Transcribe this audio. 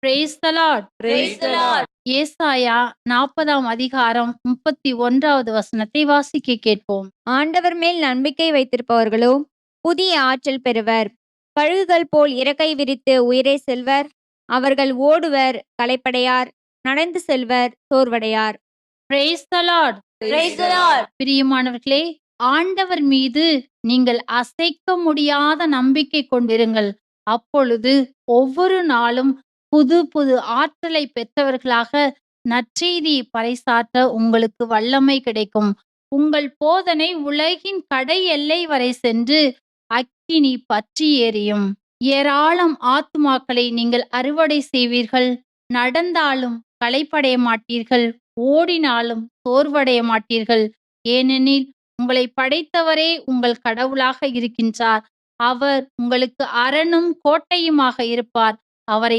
Price the Lord. Praise the Lord. ஏசாயா 40ஆம் அதிகாரம் 31வது வசனத்தை வாசிக்க கேட்போம். ஆண்டவர் மேல் நம்பிக்கை வைத்திருப்பவர்களோ புதிய ஆற்றல் பெறுவர். கழுகுகள் போல் இறக்கை விரித்து உயரே செல்வர். அவர்கள் ஓடுவர், களைப்படையார். நடந்து செல்வர், சோர்வடையார். Praise the Lord. Praise the Lord. பிரியமானவர்களே, ஆண்டவர் மீது நீங்கள் அசைக்க முடியாத நம்பிக்கை கொண்டிருங்கள். அப்பொழுது ஒவ்வொரு நாளும் புது புது ஆற்றலை பெற்றவர்களாக நற்செய்தியை பறைசாற்ற உங்களுக்கு வல்லமை கிடைக்கும். உங்கள் போதனை உலகின் கடை எல்லை வரை சென்று அக்கினி பற்றி எரியும். ஏராளம் ஆத்துமாக்களை நீங்கள் அறுவடை செய்வீர்கள். நடந்தாலும் களைப்படைய மாட்டீர்கள், ஓடினாலும் சோர்வடைய மாட்டீர்கள். ஏனெனில் உங்களை படைத்தவரே உங்கள் கடவுளாக இருக்கின்றார். அவர் உங்களுக்கு அரணும் கோட்டையுமாக இருப்பார். அவரை